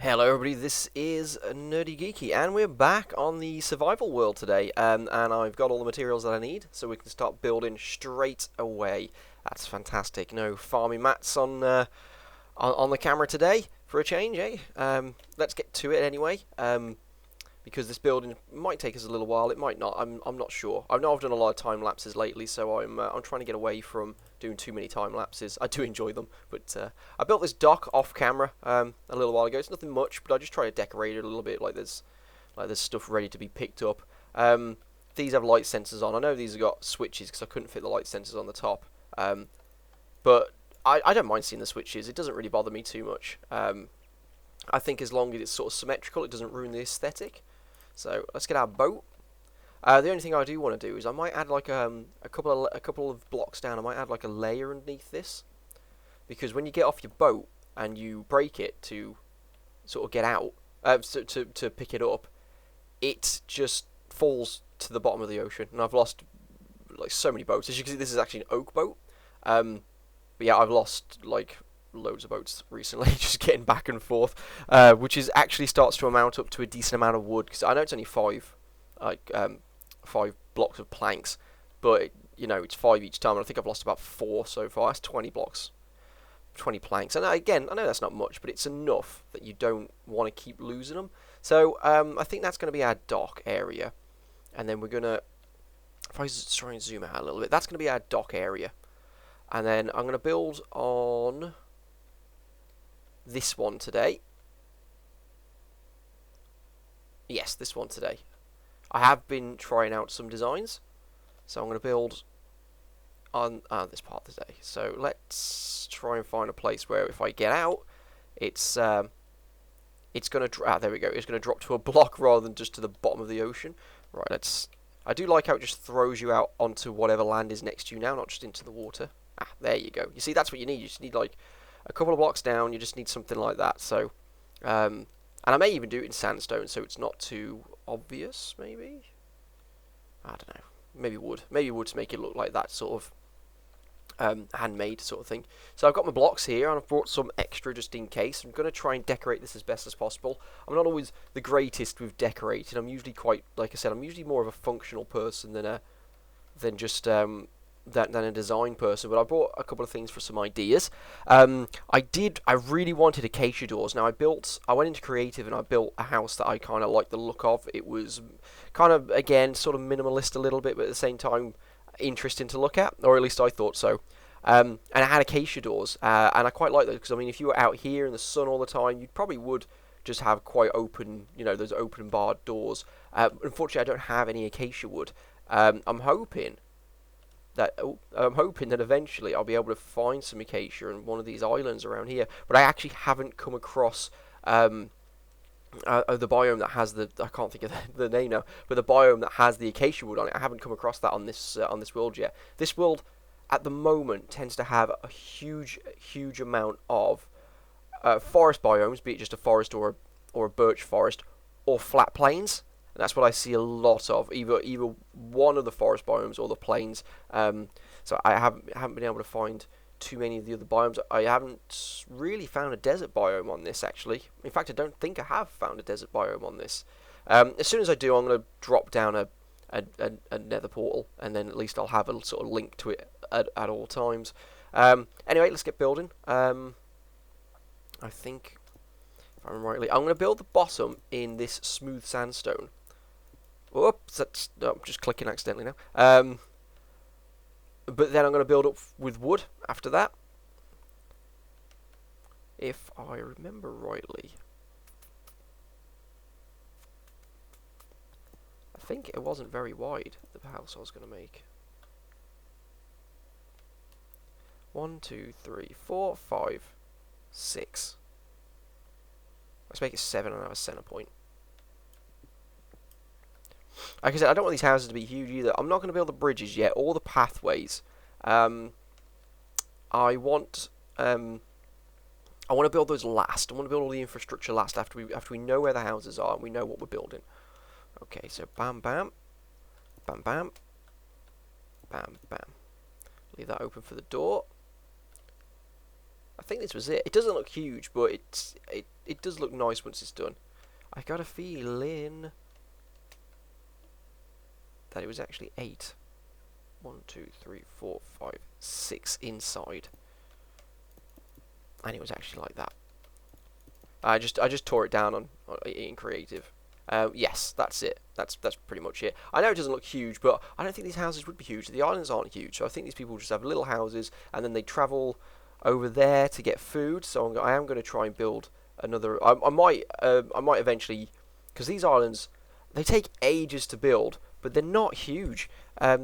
Hello everybody, this is Nerdy Geeky, and we're back on the survival world today, and I've got all the materials that I need, so we can start building straight away. That's fantastic. No farming mats on the camera today, for a change, eh? Let's get to it anyway, because this building might take us a little while, it might not, I'm not sure. I know I've done a lot of time lapses lately, so I'm trying to get away from doing too many time lapses. I do enjoy them, but I built this dock off camera a little while ago. It's nothing much, but I just try to decorate it a little bit, like there's stuff ready to be picked up. These have light sensors on. I know these have got switches because I couldn't fit the light sensors on the top, but I don't mind seeing the switches. It doesn't really bother me too much. I think as long as it's sort of symmetrical, it doesn't ruin the aesthetic. So let's get our boat. The only thing I do want to do is I might add like a couple of blocks down. I might add like a layer underneath this, because when you get off your boat and you break it to sort of get out, to pick it up, it just falls to the bottom of the ocean. And I've lost like so many boats. As you can see, this is actually an oak boat. But yeah, I've lost like loads of boats recently, just getting back and forth, which is actually starts to amount up to a decent amount of wood. Because I know it's only five blocks of planks, but you know it's 5 each time, and I think I've lost about 4 so far. That's 20 blocks, 20 planks, and again, I know that's not much, but it's enough that you don't want to keep losing them. So I think that's going to be our dock area, and then we're gonna, if I try and zoom out a little bit, that's going to be our dock area, and then I'm going to build on this one today. Yes, this one today. I have been trying out some designs, so I'm going to build on this part today. So let's try and find a place where if I get out, it's going to there we go. It's going to drop to a block rather than just to the bottom of the ocean. Right, let's. I do like how it just throws you out onto whatever land is next to you now, not just into the water. There you go. You see, that's what you need. You just need like a couple of blocks down. You just need something like that. So, and I may even do it in sandstone, so it's not too obvious. Maybe, I don't know. Maybe wood. Maybe wood to make it look like that sort of handmade sort of thing. So I've got my blocks here, and I've brought some extra just in case. I'm going to try and decorate this as best as possible. I'm not always the greatest with decorating. I'm usually quite, like I said, I'm usually more of a functional person than just than a design person, but I brought a couple of things for some ideas. I really wanted acacia doors. Now I went into creative and I built a house that I kind of liked the look of. It was kind of, again, sort of minimalist a little bit, but at the same time interesting to look at, or at least I thought so. And it had acacia doors, and I quite like those, because I mean, if you were out here in the sun all the time, you probably would just have quite open, those open barred doors. Unfortunately, I don't have any acacia wood. I'm hoping that eventually I'll be able to find some acacia in one of these islands around here. But I actually haven't come across the biome that has I can't think of the name now, but the biome that has the acacia wood on it. I haven't come across that on this world yet. This world at the moment tends to have a huge amount of forest biomes, be it just a forest or a birch forest, or flat plains. And that's what I see a lot of, either one of the forest biomes or the plains. So I haven't been able to find too many of the other biomes. I haven't really found a desert biome on this, actually. In fact, I don't think I have found a desert biome on this. As soon as I do, I'm going to drop down a nether portal, and then at least I'll have a sort of link to it at all times. Anyway, let's get building. I think, if I remember rightly, I'm going to build the bottom in this smooth sandstone. Whoops, I'm just clicking accidentally now. But then I'm going to build up with wood after that. If I remember rightly. I think it wasn't very wide, the house I was going to make. 1, 2, 3, 4, 5, 6. Let's make it 7 and have a center point. Like I said, I don't want these houses to be huge either. I'm not going to build the bridges yet, or the pathways. I want to build those last. I want to build all the infrastructure last after we know where the houses are and we know what we're building. Okay, so bam, bam, bam, bam, bam, bam. Leave that open for the door. I think this was it. It doesn't look huge, but it does look nice once it's done. I got a feeling that it was actually 8. 1, 2, 3, 4, 5, 6 inside, and it was actually like that. I just tore it down on in creative. Yes, that's it. That's pretty much it. I know it doesn't look huge, but I don't think these houses would be huge. The islands aren't huge, so I think these people just have little houses, and then they travel over there to get food. So I am going to try and build another. I might eventually, because these islands, they take ages to build, but they're not huge.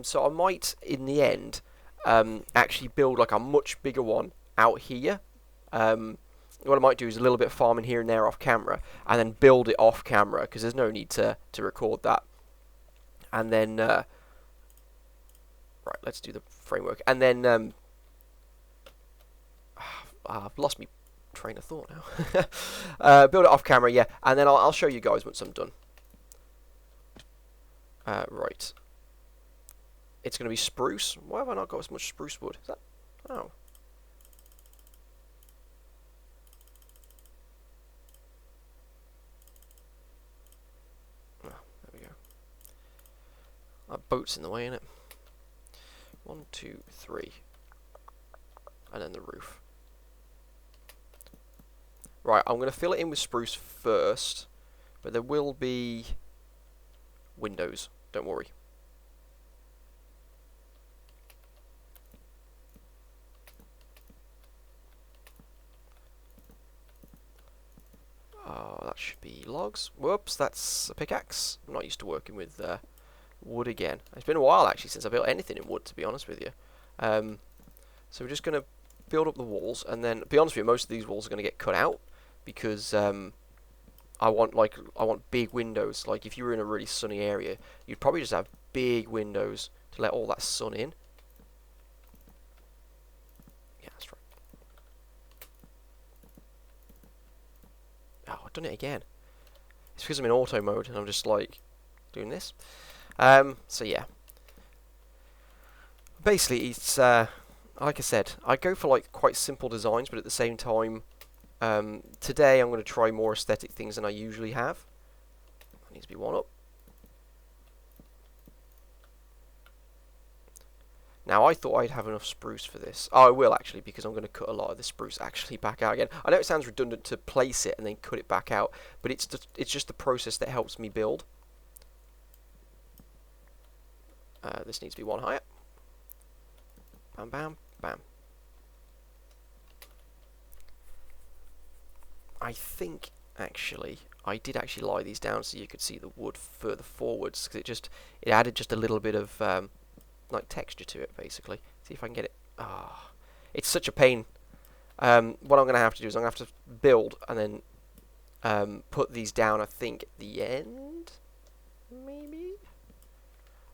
So I might, in the end, actually build like a much bigger one out here. What I might do is a little bit of farming here and there off camera, and then build it off camera, because there's no need to record that. And then, right, let's do the framework. And then, I've lost my train of thought now. Build it off camera, yeah, and then I'll show you guys once I'm done. Right. It's going to be spruce. Why have I not got as much spruce wood? Is that... Oh. That boat's in the way, isn't it? 1, 2, 3. And then the roof. Right, I'm going to fill it in with spruce first, but there will be windows, don't worry. Oh, that should be logs. Whoops, that's a pickaxe. I'm not used to working with wood again. It's been a while actually since I built anything in wood, to be honest with you. So we're just going to build up the walls, and then, to be honest with you, most of these walls are going to get cut out because I want big windows. Like if you were in a really sunny area, you'd probably just have big windows to let all that sun in. Yeah, that's right. Oh, I've done it again. It's because I'm in auto mode and I'm just like doing this. So yeah. Basically, it's like I said, I go for like quite simple designs, but at the same time, today I'm going to try more aesthetic things than I usually have. That needs to be one up. Now, I thought I'd have enough spruce for this. Oh, I will actually, because I'm going to cut a lot of the spruce actually back out again. I know it sounds redundant to place it and then cut it back out, but it's just the process that helps me build. This needs to be one higher. Bam, bam, bam. I think, actually, I did actually lie these down so you could see the wood further forwards, because it added just a little bit of like texture to it, basically. See if I can get it. Ah, oh, it's such a pain. What I'm going to have to do is I'm going to have to build and then put these down, I think, at the end, maybe?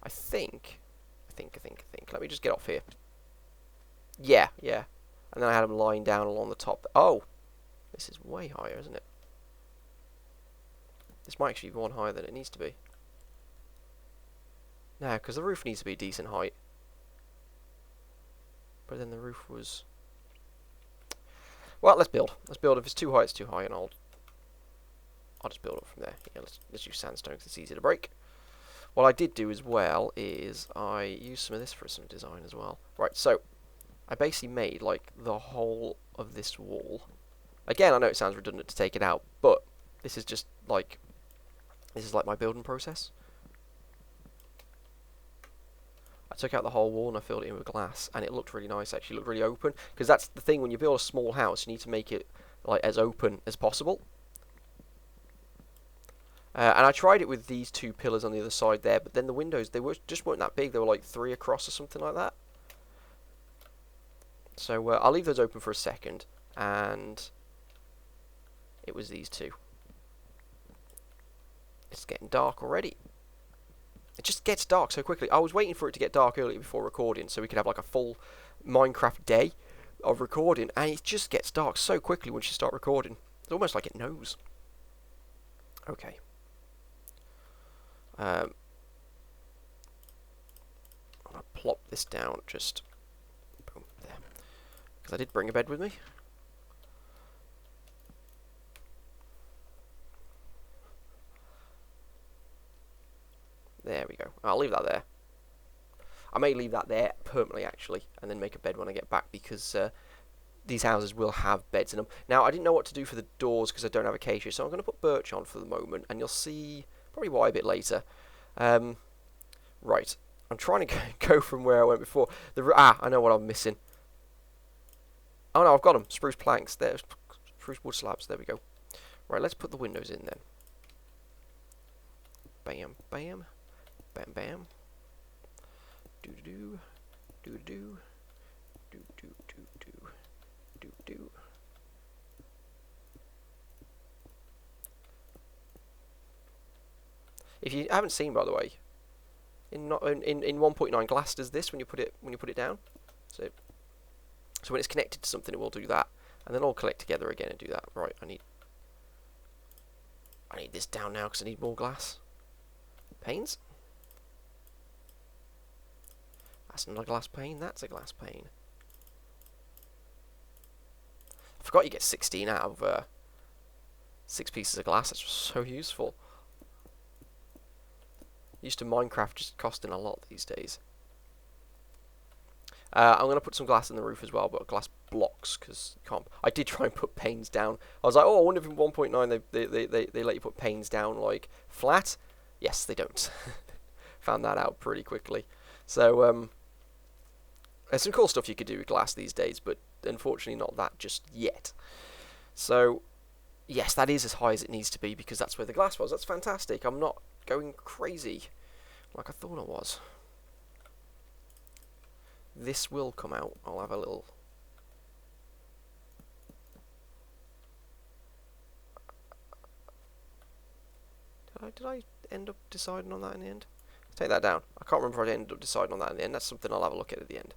I think. Let me just get off here. Yeah. And then I had them lying down along the top. Oh! This is way higher, isn't it? This might actually be one higher than it needs to be. No, because the roof needs to be a decent height. But then the roof was... Well, let's build. Let's build. If it's too high, it's too high, and I'll just build up from there. Yeah, let's use sandstone because it's easy to break. What I did do as well is I used some of this for some design as well. Right, so I basically made like the whole of this wall. Again, I know it sounds redundant to take it out, but this is just like my building process. I took out the whole wall and I filled it in with glass, and it looked really nice. Actually, it looked really open, because that's the thing when you build a small house, you need to make it like as open as possible. And I tried it with these two pillars on the other side there, but then the windows, just weren't that big. They were like 3 across or something like that. So I'll leave those open for a second, and it was these two. It's getting dark already. It just gets dark so quickly. I was waiting for it to get dark earlier before recording, so we could have like a full Minecraft day of recording, and it just gets dark so quickly once you start recording. It's almost like it knows. Okay. I'm gonna plop this down, just boom there, because I did bring a bed with me. I'll leave that there. I may leave that there permanently, actually, and then make a bed when I get back, because these houses will have beds in them. Now, I didn't know what to do for the doors because I don't have acacia, so I'm going to put birch on for the moment, and you'll see probably why a bit later. Right, I'm trying to go from where I went before. I know what I'm missing. Oh no, I've got them. Spruce planks. There's spruce wood slabs. There we go. Right, let's put the windows in then. Bam, bam, bam, bam. Do do do do do do do do do do. If you haven't seen, by the way, in 1.9 glass does this when you put it down. So when it's connected to something, it will do that, and then all collect together again and do that. Right, I need this down now because I need more glass panes. That's not a glass pane. That's a glass pane. I forgot you get 16 out of 6 pieces of glass. That's so useful. Used to Minecraft just costing a lot these days. I'm going to put some glass in the roof as well, but glass blocks, because you can't. I did try and put panes down. I was like, oh, I wonder if in 1.9 they let you put panes down like flat. Yes, they don't. Found that out pretty quickly. So there's some cool stuff you could do with glass these days, but unfortunately not that just yet. So yes, that is as high as it needs to be because that's where the glass was. That's fantastic. I'm not going crazy like I thought I was. This will come out. I'll have a little. Did I end up deciding on that in the end? Take that down. I can't remember if I ended up deciding on that in the end. That's something I'll have a look at the end.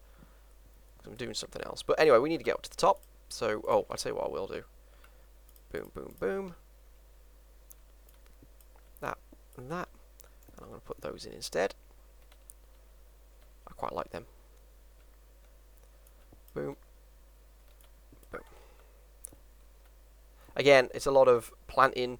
I'm doing something else. But anyway, we need to get up to the top. So, I'll tell you what I will do. Boom, boom, boom. That and that. And I'm going to put those in instead. I quite like them. Boom. Boom. Again, it's a lot of planting,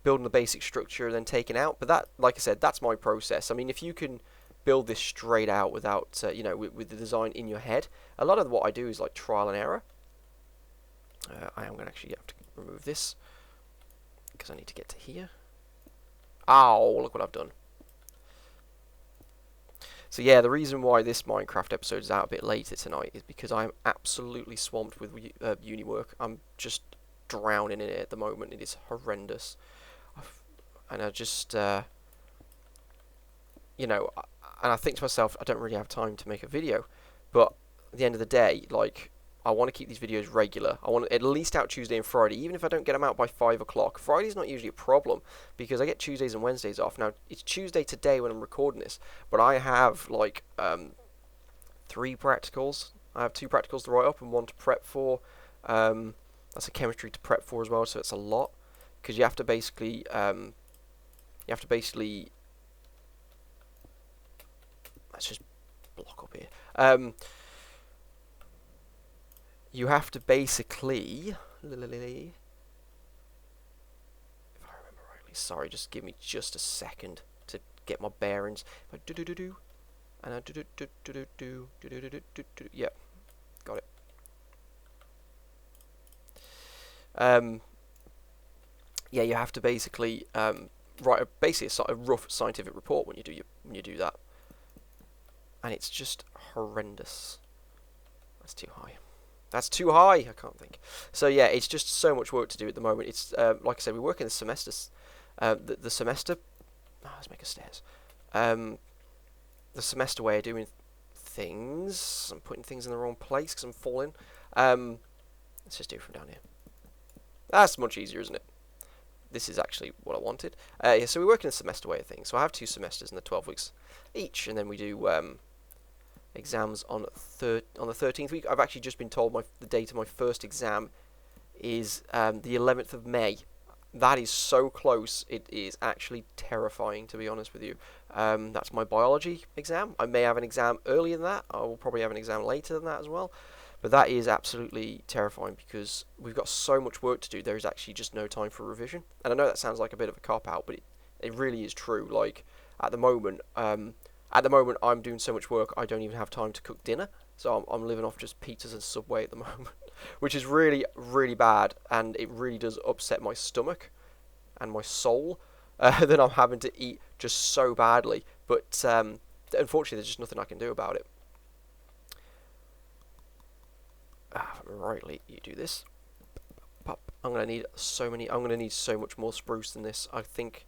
building the basic structure, then taking out. But that, like I said, that's my process. I mean, if you can build this straight out without, with the design in your head, a lot of what I do is like trial and error. I am going to actually have to remove this because I need to get to here. Ow, look what I've done. So yeah, the reason why this Minecraft episode is out a bit later tonight is because I'm absolutely swamped with uni work. I'm just drowning in it at the moment. It is horrendous. And I just, and I think to myself, I don't really have time to make a video. But at the end of the day, like, I want to keep these videos regular. I want at least out Tuesday and Friday, even if I don't get them out by 5 o'clock. Friday's not usually a problem because I get Tuesdays and Wednesdays off. Now, it's Tuesday today when I'm recording this, but I have, like, 3 practicals. I have 2 practicals to write up and 1 to prep for. That's a chemistry to prep for as well, so it's a lot. Because you have to basically, let's just block up here. You have to basically, if I remember rightly, sorry, just give me just a second to get my bearings. If I do, and I do, yep, got it. Yeah, you have to basically write a rough scientific report when you do that, and it's just horrendous. That's too high. That's too high. I can't think. So yeah, it's just so much work to do at the moment. It's like I said, we work in the semesters. The semester. Oh, let's make a stairs. The semester way of doing things. I'm putting things in the wrong place because I'm falling. Let's just do it from down here. That's much easier, isn't it? This is actually what I wanted. Yeah, so we work in a semester way of things. So I have 2 semesters in the 12 weeks each, and then we do exams on the 13th week. I've actually just been told the date of my first exam is the 11th of May. That is so close. It is actually terrifying, to be honest with you. That's my biology exam. I may have an exam earlier than that. I will probably have an exam later than that as well. But that is absolutely terrifying because we've got so much work to do. There is actually just no time for revision. And I know that sounds like a bit of a cop-out, but it really is true. Like, at the moment, At the moment, I'm doing so much work, I don't even have time to cook dinner. So I'm living off just pizzas and Subway at the moment, which is really, really bad, and it really does upset my stomach and my soul that I'm having to eat just so badly. But unfortunately, there's just nothing I can do about it. Rightly, you do this. Pop. I'm gonna need so many. I'm gonna need so much more spruce than this. I think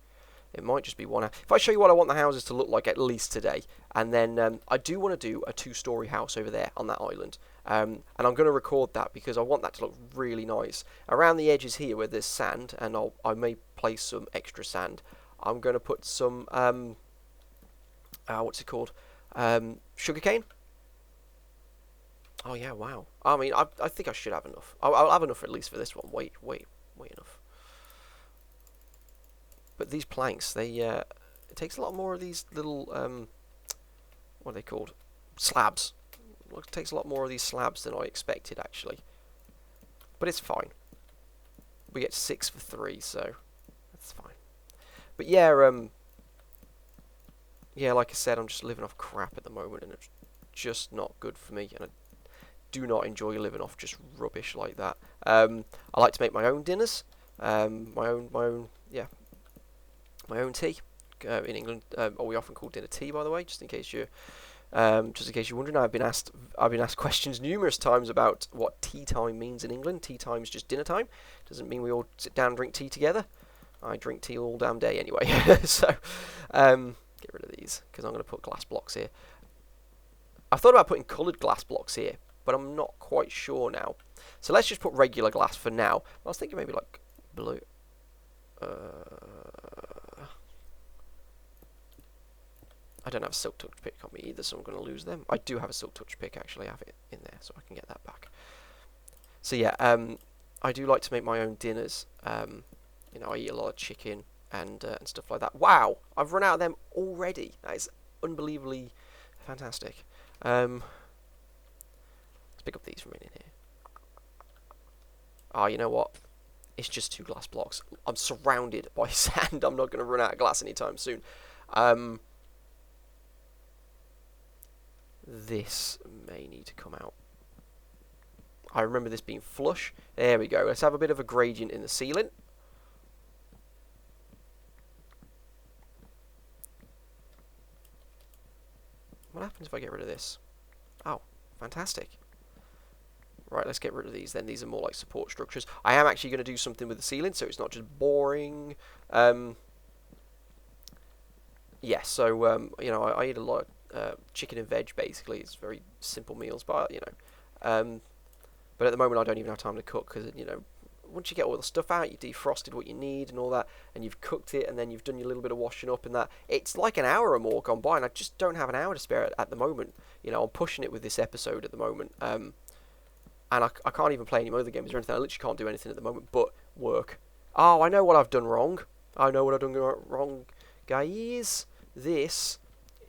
it might just be one. If I show you what I want the houses to look like at least today, and then I do want to do a 2-story house over there on that island, and I'm going to record that because I want that to look really nice. Around the edges here where there's sand, and I may place some extra sand, I'm going to put some, what's it called, sugarcane. Oh yeah, wow. I mean, I think I should have enough. I'll have enough at least for this one. Wait enough. But these planks, they it takes a lot more of these little what are they called? Slabs. It takes a lot more of these slabs than I expected actually. But it's fine. We get 6 for 3, so that's fine. But yeah, yeah, like I said, I'm just living off crap at the moment, and it's just not good for me. And I do not enjoy living off just rubbish like that. I like to make my own dinners. My own, yeah. My own tea. In England, we often call dinner tea, by the way, just in case you're wondering. I've been asked questions numerous times about what tea time means in England. Tea time is just dinner time. Doesn't mean we all sit down and drink tea together. I drink tea all damn day anyway. So get rid of these because I'm going to put glass blocks here. I thought about putting coloured glass blocks here, but I'm not quite sure now. So let's just put regular glass for now. I was thinking maybe like blue. I don't have a silk touch pick on me either, so I'm going to lose them. I do have a silk touch pick, actually. I have it in there, so I can get that back. So yeah, I do like to make my own dinners. You know, I eat a lot of chicken and stuff like that. Wow, I've run out of them already. That is unbelievably fantastic. Let's pick up these from in here. Oh, you know what? It's just 2 glass blocks. I'm surrounded by sand. I'm not going to run out of glass anytime soon. This may need to come out. I remember this being flush. There we go. Let's have a bit of a gradient in the ceiling. What happens if I get rid of this? Oh, fantastic. Right, let's get rid of these then. These are more like support structures. I am actually going to do something with the ceiling, so it's not just boring. Yeah, so, you know, I eat a lot of chicken and veg, basically. It's very simple meals, but, you know. But at the moment, I don't even have time to cook, because, you know, once you get all the stuff out, you defrosted what you need and all that, and you've cooked it, and then you've done your little bit of washing up and that. It's like an hour or more gone by, and I just don't have an hour to spare at the moment. You know, I'm pushing it with this episode at the moment. And I can't even play any other games or anything. I literally can't do anything at the moment but work. Oh, I know what I've done wrong. I know what I've done wrong, guys. This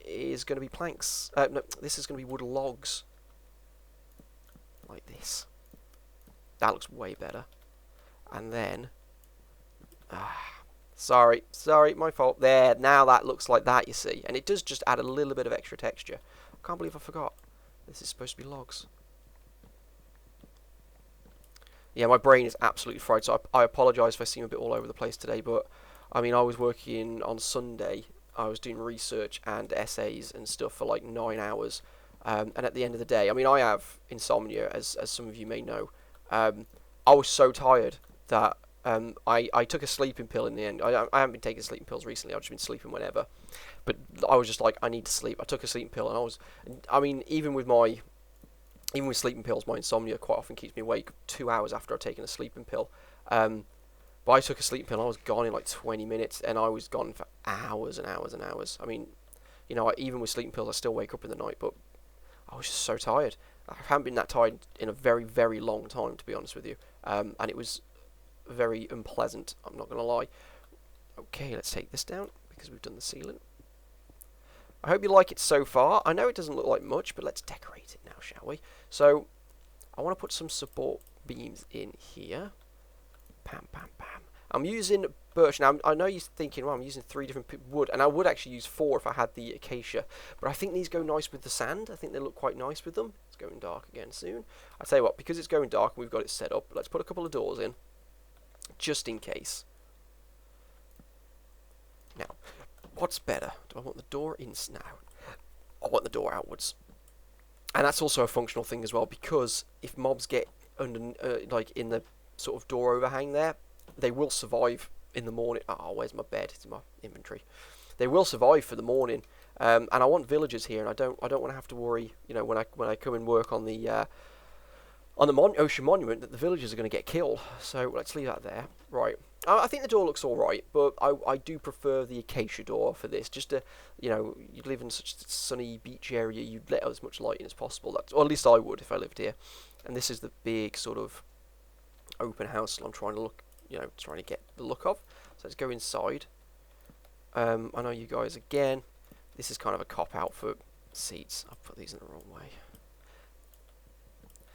is going to be planks. No, this is going to be wood logs. Like this. That looks way better. And then... sorry, my fault. There, now that looks like that, you see. And it does just add a little bit of extra texture. I can't believe I forgot. This is supposed to be logs. Yeah, my brain is absolutely fried, so I apologise if I seem a bit all over the place today, but, I mean, I was working on Sunday, I was doing research and essays and stuff for like 9 hours, and at the end of the day, I mean, I have insomnia, as some of you may know. I was so tired that I took a sleeping pill in the end. I haven't been taking sleeping pills recently, I've just been sleeping whenever, but I was just like, I need to sleep. I took a sleeping pill, and I mean, even with sleeping pills, my insomnia quite often keeps me awake 2 hours after I've taken a sleeping pill. But I took a sleeping pill and I was gone in like 20 minutes, and I was gone for hours and hours and hours. I mean, you know, even with sleeping pills, I still wake up in the night, but I was just so tired. I haven't been that tired in a very, very long time, to be honest with you. And it was very unpleasant, I'm not going to lie. Okay, let's take this down, because we've done the ceiling. I hope you like it so far. I know it doesn't look like much, but let's decorate it now, shall we? So, I want to put some support beams in here. Pam, pam, pam. I'm using birch. Now, I know you're thinking, well, I'm using 3 different wood, and I would actually use 4 if I had the acacia, but I think these go nice with the sand. I think they look quite nice with them. It's going dark again soon. I tell you what, because it's going dark and we've got it set up, let's put a couple of doors in, just in case. Now, what's better? Do I want the door in now? I want the door outwards. And that's also a functional thing as well, because if mobs get under, like in the sort of door overhang there, they will survive in the morning. Oh, where's my bed? It's in my inventory. They will survive for the morning, and I want villagers here, and I don't want to have to worry, you know, when I come and work on the ocean monument, that the villagers are going to get killed. So let's leave that there. Right. I think the door looks all right, but I do prefer the acacia door for this. Just to, you know, you live in such a sunny beach area, you'd let as much light in as possible. Or at least I would if I lived here. And this is the big sort of open house I'm trying to trying to get the look of. So let's go inside. I know you guys again. This is kind of a cop out for seats. I've put these in the wrong way.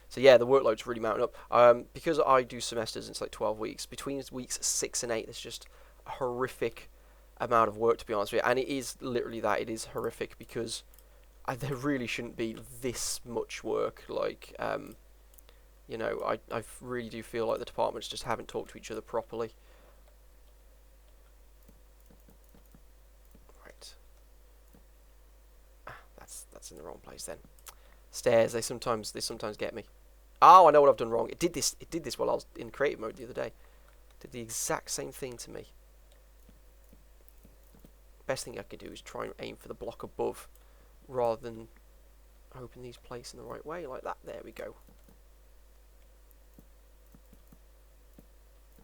So yeah, the workload's really mounting up. Because I do semesters, it's like 12 weeks. Between weeks 6 and 8, there's just a horrific amount of work, to be honest with you. And it is literally that. It is horrific because there really shouldn't be this much work. Like, you know, I really do feel like the departments just haven't talked to each other properly. Right. That's in the wrong place then. Stairs, they sometimes get me. Oh, I know what I've done wrong. It did this while I was in creative mode the other day. Did the exact same thing to me. Best thing I could do is try and aim for the block above, rather than hoping these place in the right way, like that. There we go.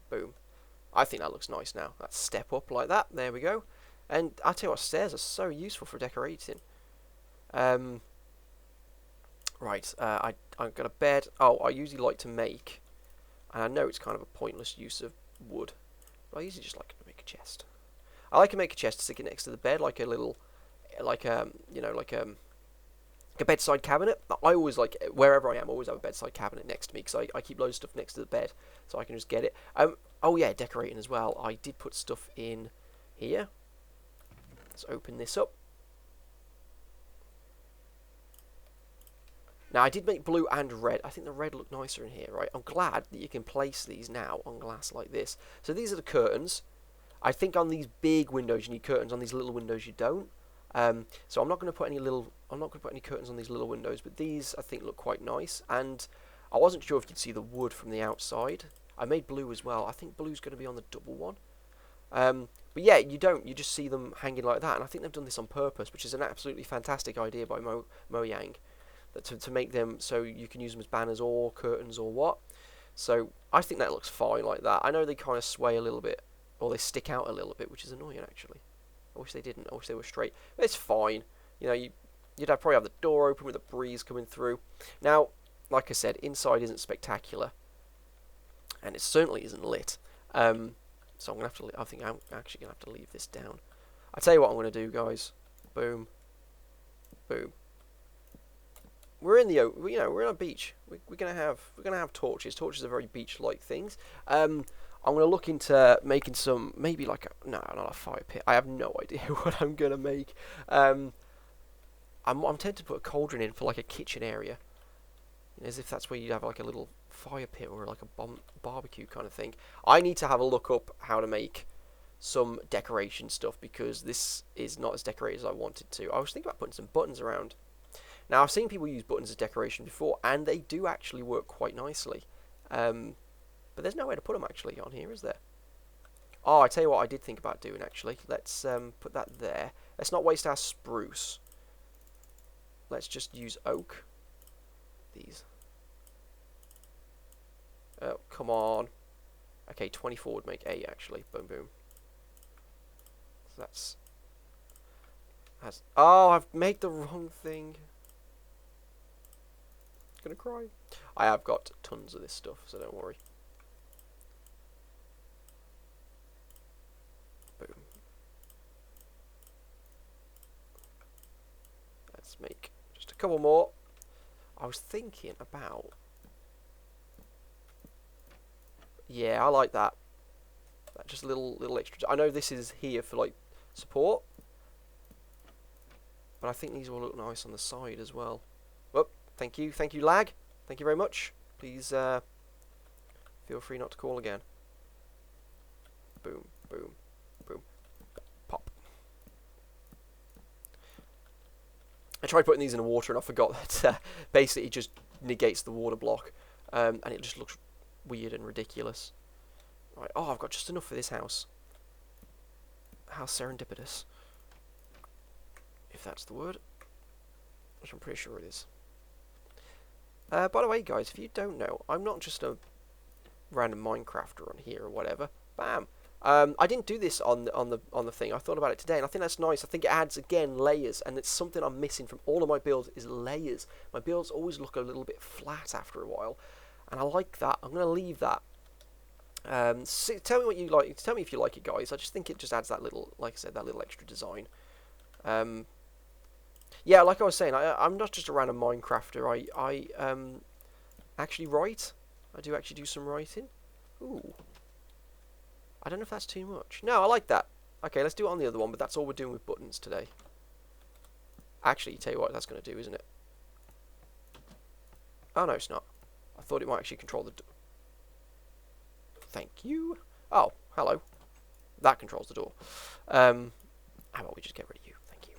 Boom. I think that looks nice now. That step up like that. There we go. And I tell you what, stairs are so useful for decorating. Right, I've got a bed. Oh, I usually like to make, and I know it's kind of a pointless use of wood, but I usually just like to make a chest. I like to make a chest to stick it next to the bed, like a little, like a bedside cabinet. I always like, wherever I am, I always have a bedside cabinet next to me, because I keep loads of stuff next to the bed, so I can just get it. Oh yeah, decorating as well. I did put stuff in here. Let's open this up. Now, I did make blue and red. I think the red looked nicer in here, right? I'm glad that you can place these now on glass like this. So these are the curtains. I think on these big windows you need curtains. On these little windows you don't. So I'm not going to put any curtains on these little windows. But these I think look quite nice. And I wasn't sure if you'd see the wood from the outside. I made blue as well. I think blue's going to be on the double one. But yeah, you don't. You just see them hanging like that. And I think they've done this on purpose, which is an absolutely fantastic idea by Mojang. To make them so you can use them as banners or curtains or what. So I think that looks fine like that. I know they kind of sway a little bit, or they stick out a little bit, which is annoying actually. I wish they didn't. I wish they were straight. But it's fine. You know, you'd probably have the door open with a breeze coming through. Now, like I said, inside isn't spectacular, and it certainly isn't lit. So I'm gonna have to. I think I'm actually gonna have to leave this down. I tell you what I'm gonna do, guys. Boom, boom. We're in the, we're on a beach. We're gonna have torches. Torches are very beach-like things. I'm gonna look into making some, maybe like not a fire pit. I have no idea what I'm gonna make. I'm tempted to put a cauldron in for like a kitchen area, as if that's where you'd have like a little fire pit or like a barbecue kind of thing. I need to have a look up how to make some decoration stuff, because this is not as decorated as I wanted to. I was thinking about putting some buttons around. Now, I've seen people use buttons as decoration before, and they do actually work quite nicely. But there's nowhere to put them actually on here, is there? Oh, I tell you what I did think about doing actually. Let's put that there. Let's not waste our spruce. Let's just use oak. These. Oh, come on. Okay, 24 would make 8 actually. Boom, boom. So that's... Oh, I've made the wrong thing. Gonna cry. I have got tons of this stuff, so don't worry. Boom. Let's make just a couple more. I was thinking about... Yeah, I like that. That just little extra. I know this is here for like support, but I think these will look nice on the side as well. Well, thank you, lag. Thank you very much. Please feel free not to call again. Boom, boom, boom, pop. I tried putting these in the water and I forgot that basically it just negates the water block, and it just looks weird and ridiculous. Right, oh, I've got just enough for this house. How serendipitous. If that's the word. Which I'm pretty sure it is. By the way, guys, if you don't know, I'm not just a random Minecrafter on here or whatever. Bam! I didn't do this on the thing. I thought about it today, and I think that's nice. I think it adds, again, layers, and it's something I'm missing from all of my builds is layers. My builds always look a little bit flat after a while, and I like that. I'm going to leave that. So tell me what you like. Tell me if you like it, guys. I just think it just adds that little, like I said, that little extra design. Yeah, like I was saying, I'm not just a random Minecrafter. I actually write. I do actually do some writing. Ooh. I don't know if that's too much. No, I like that. Okay, let's do it on the other one, but that's all we're doing with buttons today. Actually, tell you what that's going to do, isn't it? Oh, no, it's not. I thought it might actually control the door. Thank you. Oh, hello. That controls the door. How about we just get rid of you? Thank you.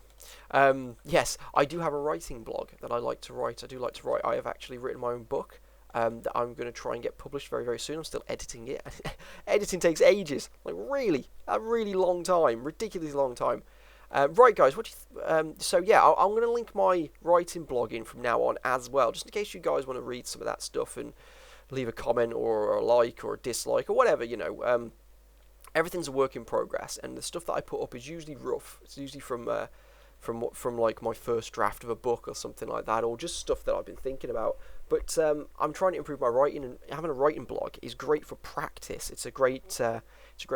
Yes, I do have a writing blog that I like to write. I do like to write. I have actually written my own book that I'm going to try and get published very, very soon. I'm still editing it. Editing takes ages. Like, really. A really long time. Ridiculously long time. Right, guys. What do you so, yeah, I'm going to link my writing blog in from now on as well, just in case you guys want to read some of that stuff and leave a comment or a like or a dislike or whatever, you know. Everything's a work in progress, and the stuff that I put up is usually rough. It's usually from like my first draft of a book or something like that, or just stuff that I've been thinking about. But I'm trying to improve my writing, and having a writing blog is great for practice. It's a great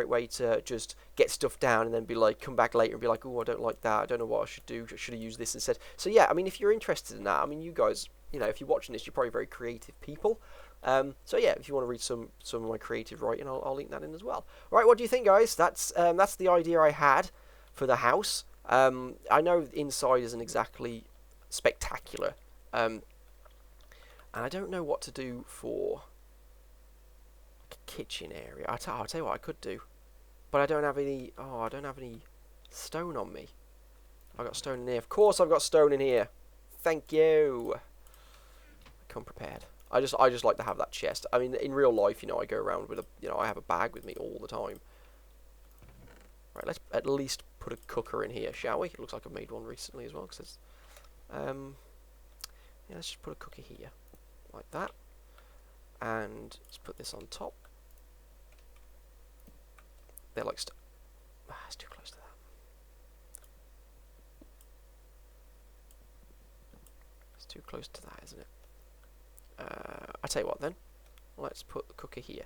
way to just get stuff down and then be like, come back later and be like, oh, I don't like that. I don't know what I should do. Should have used this instead. So yeah, I mean, if you're interested in that, I mean, you guys, you know, if you're watching this, you're probably very creative people. So yeah, if you want to read some of my creative writing, I'll link that in as well. All right, what do you think, guys? That's the idea I had for the house. I know the inside isn't exactly spectacular, and I don't know what to do for a kitchen area. I'll tell you what I could do, but I don't have any. Oh, I don't have any stone on me. I got stone in here. Of course, I've got stone in here. Thank you. I come prepared. I just like to have that chest. I mean, in real life, you know, I go around with I have a bag with me all the time. Right, let's at least put a cooker in here, shall we? It looks like I've made one recently as well. Cause it's, yeah, let's just put a cooker here, like that, and let's put this on top. They're like it's too close to that. It's too close to that, isn't it? I tell you what then, let's put the cooker here.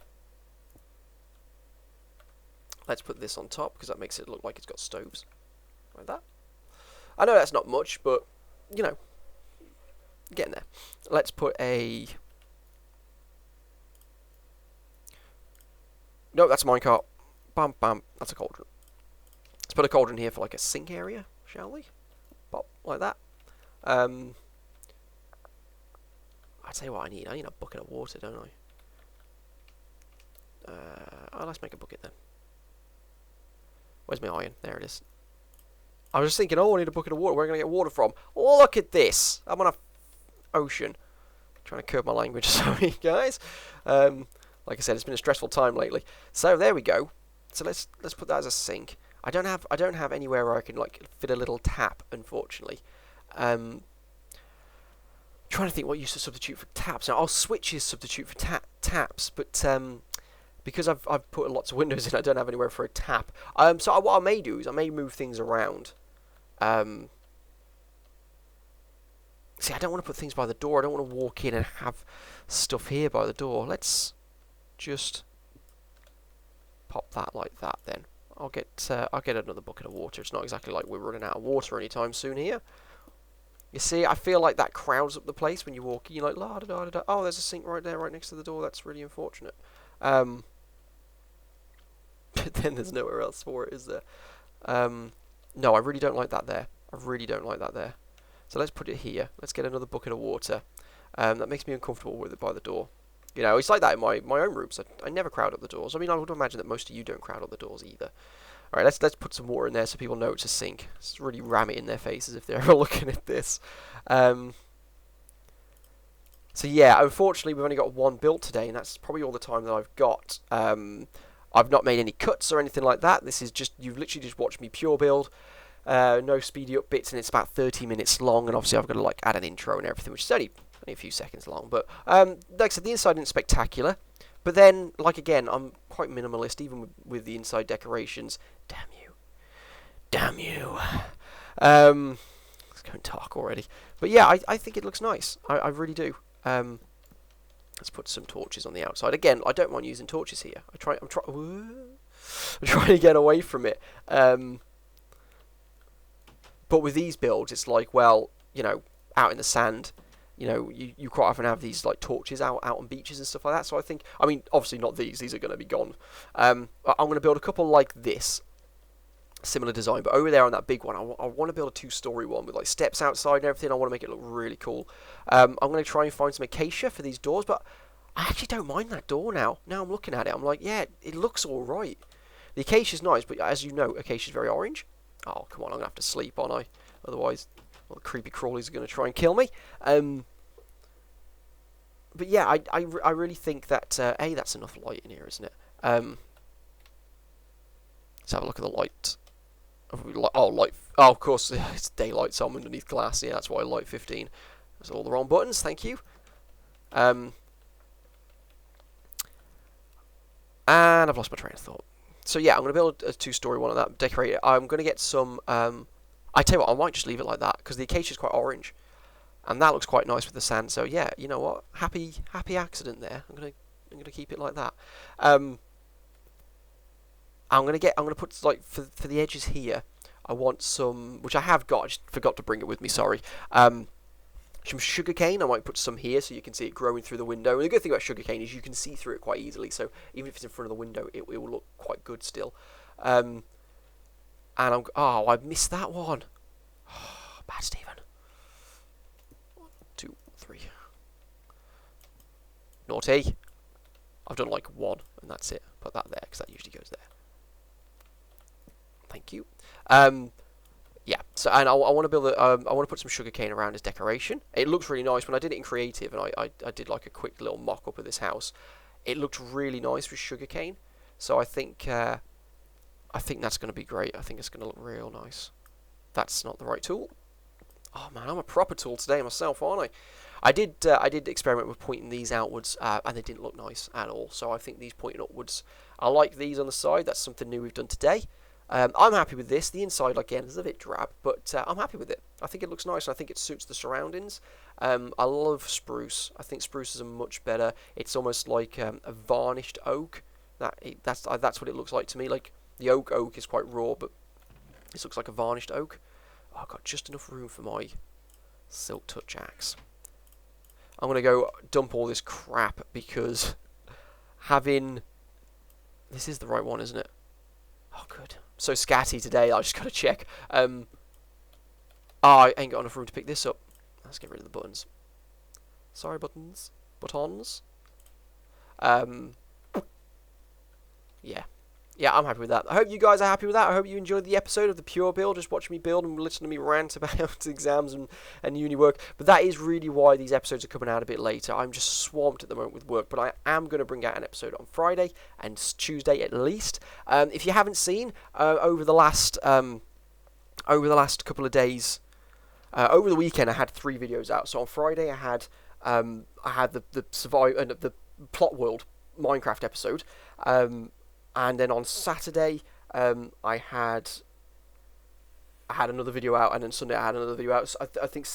Let's put this on top because that makes it look like it's got stoves, like that. I know that's not much, but you know, getting there. Let's put a. No, that's a minecart. Bam, bam. That's a cauldron. Let's put a cauldron here for like a sink area, shall we? Pop like that. I'll tell you what I need. I need a bucket of water, don't I? Oh, let's make a bucket then. Where's my iron? There it is. I was just thinking, oh, I need a bucket of water. Where am I going to get water from? Oh, look at this. I'm on a ocean. I'm trying to curb my language, sorry, guys. Like I said, it's been a stressful time lately. So there we go. So let's put that as a sink. I don't have anywhere where I can like fit a little tap, unfortunately. Trying to think what used to substitute for taps. Now, switches substitute for taps, but because I've put lots of windows in, I don't have anywhere for a tap. So what I may do is I may move things around. See, I don't want to put things by the door. I don't want to walk in and have stuff here by the door. Let's just pop that like that. Then I'll get another bucket of water. It's not exactly like we're running out of water anytime soon here. You see, I feel like that crowds up the place when you walk in. You're like, la da da da da. Oh, there's a sink right there, right next to the door. That's really unfortunate. but then there's nowhere else for it, is there? No, I really don't like that there. I really don't like that there. So let's put it here. Let's get another bucket of water. That makes me uncomfortable with it by the door. You know, it's like that in my own rooms. I never crowd up the doors. I mean, I would imagine that most of you don't crowd up the doors either. All right, let's put some water in there so people know it's a sink. Let's really ram it in their faces if they're ever looking at this. So yeah, unfortunately, we've only got one built today, and that's probably all the time that I've got. I've not made any cuts or anything like that. This is just, you've literally just watched me pure build. No speedy up bits, and it's about 30 minutes long, and obviously I've got to like add an intro and everything, which is only a few seconds long. But like I said, the inside isn't spectacular. But then, like again, I'm quite minimalist, even with the inside decorations. Damn you. Damn you. It's going dark already. But yeah, I think it looks nice. I really do. Let's put some torches on the outside. Again, I don't mind using torches here. I'm trying to get away from it. But with these builds, it's like, well, you know, out in the sand, you know, you quite often have these like torches out on beaches and stuff like that. So I think, I mean, obviously not these. These are going to be gone. I'm going to build a couple like this. Similar design, but over there on that big one, I want to build a 2-story one with like steps outside and everything. I want to make it look really cool. I'm going to try and find some acacia for these doors, but I actually don't mind that door now. Now I'm looking at it, I'm like, yeah, it looks all right. The acacia's nice, but as you know, acacia's very orange. Oh, come on, I'm going to have to sleep, aren't I? Otherwise, well, the creepy crawlies are going to try and kill me. But yeah, I really think that, A, that's enough light in here, isn't it? Let's have a look at the light. Oh, light. Oh, of course, it's daylight, so I'm underneath glass. Yeah, that's why light 15. That's all the wrong buttons, thank you. And I've lost my train of thought. So yeah, I'm going to build a 2-story one on that, decorate it. I'm going to get some, I tell you what, I might just leave it like that, because the acacia is quite orange. And that looks quite nice with the sand, so yeah, you know what, happy accident there. I'm going to keep it like that. I'm gonna put like for the edges here. I want some, which I have got. I just forgot to bring it with me. Sorry. Some sugarcane. I might put some here so you can see it growing through the window. And the good thing about sugarcane is you can see through it quite easily. So even if it's in front of the window, it will look quite good still. And I missed that one. Oh, bad Stephen. 1, 2, 3. Naughty. I've done like 1, and that's it. Put that there because that usually goes there. Thank you. Yeah. So, and I want to build I want to put some sugarcane around as decoration. It looks really nice. When I did it in creative, and I did like a quick little mock-up of this house, it looked really nice with sugarcane. So I think that's going to be great. I think it's going to look real nice. That's not the right tool. Oh man, I'm a proper tool today myself, aren't I? I did experiment with pointing these outwards, and they didn't look nice at all. So I think these pointing upwards. I like these on the side. That's something new we've done today. I'm happy with this. The inside, again, is a bit drab, but I'm happy with it. I think it looks nice, and I think it suits the surroundings. I love spruce. I think spruce is a much better. It's almost like a varnished oak. That's what it looks like to me. Like the oak is quite raw, but this looks like a varnished oak. Oh, I've got just enough room for my silk touch axe. I'm gonna go dump all this crap because this is the right one, isn't it? Oh, good. So scatty today, I just got to check. I ain't got enough room to pick this up. Let's get rid of the buttons. Sorry, buttons. Buttons. Yeah. Yeah, I'm happy with that. I hope you guys are happy with that. I hope you enjoyed the episode of the Pure Build, just watching me build and listening to me rant about exams and uni work. But that is really why these episodes are coming out a bit later. I'm just swamped at the moment with work, but I am going to bring out an episode on Friday and Tuesday at least. If you haven't seen, over the last couple of days, over the weekend I had 3 videos out. So on Friday I had the Plot World Minecraft episode. And then on Saturday, I had another video out, and then Sunday I had another video out. So I think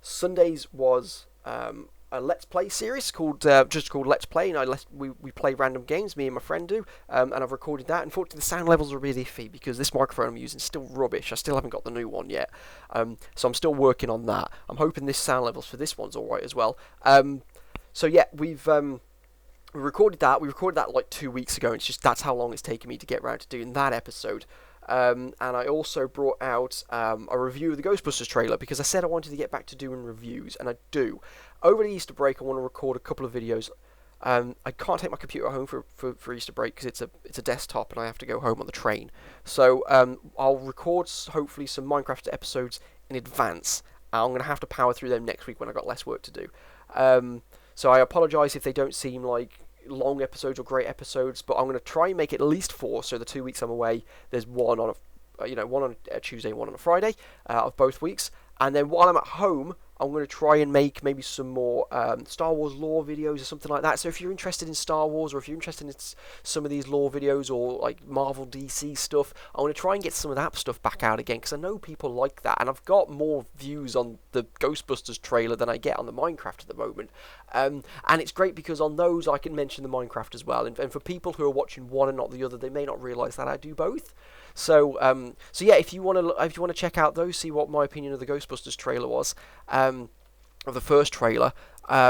Sundays was a Let's Play series called Let's Play, and we play random games. Me and my friend do, and I've recorded that. Unfortunately, the sound levels are really iffy because this microphone I'm using is still rubbish. I still haven't got the new one yet, so I'm still working on that. I'm hoping this sound levels for this one's all right as well. So yeah, we've we recorded that. We recorded that like 2 weeks ago. And it's just that's how long it's taken me to get around to doing that episode. And I also brought out a review of the Ghostbusters trailer because I said I wanted to get back to doing reviews, and I do. Over the Easter break, I want to record a couple of videos. I can't take my computer home for Easter break because it's a desktop and I have to go home on the train. So I'll record hopefully some Minecraft episodes in advance. I'm going to have to power through them next week when I've got less work to do. So I apologise if they don't seem like long episodes or great episodes, but I'm going to try and make it at least 4. So the 2 weeks I'm away, there's one on a Tuesday, one on a Friday of both weeks, and then while I'm at home, I'm going to try and make maybe some more Star Wars lore videos or something like that. So if you're interested in Star Wars, or if you're interested in some of these lore videos or like Marvel DC stuff, I'm going to try and get some of that stuff back out again because I know people like that. And I've got more views on the Ghostbusters trailer than I get on the Minecraft at the moment. And it's great because on those I can mention the Minecraft as well. And for people who are watching one and not the other, they may not realise that I do both. So yeah, if you want to check out those, see what my opinion of the Ghostbusters trailer was, of the first trailer,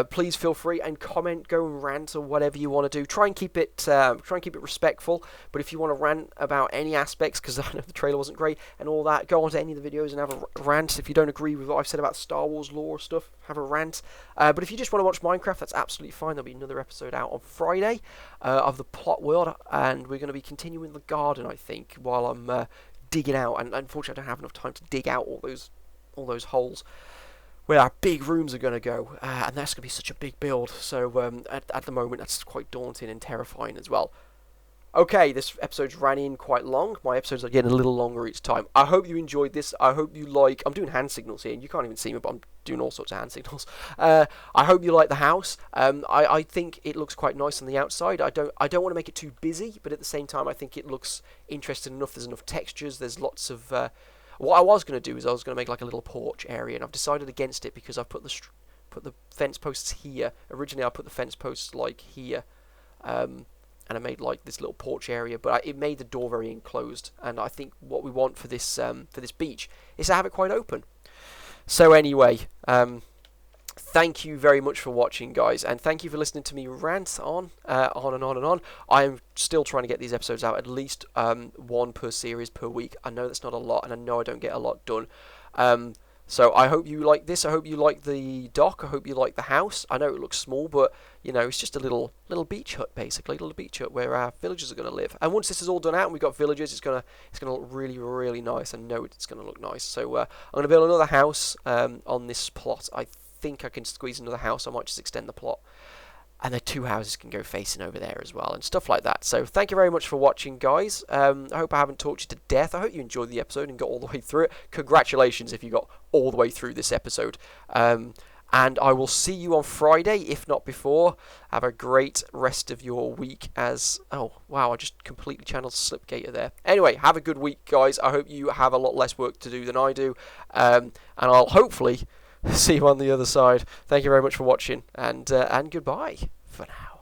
please feel free and comment, go and rant or whatever you want to do. Try and keep it respectful. But if you want to rant about any aspects, because I know the trailer wasn't great and all that, go on to any of the videos and have a rant. If you don't agree with what I've said about Star Wars lore stuff, have a rant. But if you just want to watch Minecraft, that's absolutely fine. There'll be another episode out on Friday of the plot world, and we're going to be continuing the garden, I think, while I'm digging out. And unfortunately, I don't have enough time to dig out all those holes where our big rooms are going to go, and that's going to be such a big build, so at the moment that's quite daunting and terrifying as well. Okay, this episode's ran in quite long. My episodes are getting a little longer each time. I hope you enjoyed this. I hope you like... I'm doing hand signals here, and you can't even see me, but I'm doing all sorts of hand signals. I hope you like the house. I think it looks quite nice on the outside. I don't want to make it too busy, but at the same time I think it looks interesting enough. There's enough textures, there's lots of... What I was going to do is I was going to make like a little porch area, and I've decided against it because I've put the fence posts here. Originally I put the fence posts like here, and I made like this little porch area, but it made the door very enclosed. And I think what we want for this beach is to have it quite open. So anyway, thank you very much for watching, guys, and thank you for listening to me rant on and on and on. I am still trying to get these episodes out, at least one per series per week. I know that's not a lot, and I know I don't get a lot done. So I hope you like this. I hope you like the dock. I hope you like the house. I know it looks small, but you know it's just a little beach hut, basically, a little beach hut where our villagers are going to live. And once this is all done out and we've got villagers, it's gonna look really, really nice. I know it's going to look nice. So I'm going to build another house on this plot. I think I can squeeze another house. I might just extend the plot, and the 2 houses can go facing over there as well, and stuff like that. So thank you very much for watching, guys. I hope I haven't tortured you to death. I hope you enjoyed the episode and got all the way through it. Congratulations if you got all the way through this episode. And I will see you on Friday, if not before. Have a great rest of your week as... Oh, wow, I just completely channeled Slipgator there. Anyway, have a good week, guys. I hope you have a lot less work to do than I do. And I'll hopefully... see you on the other side. Thank you very much for watching, and goodbye for now.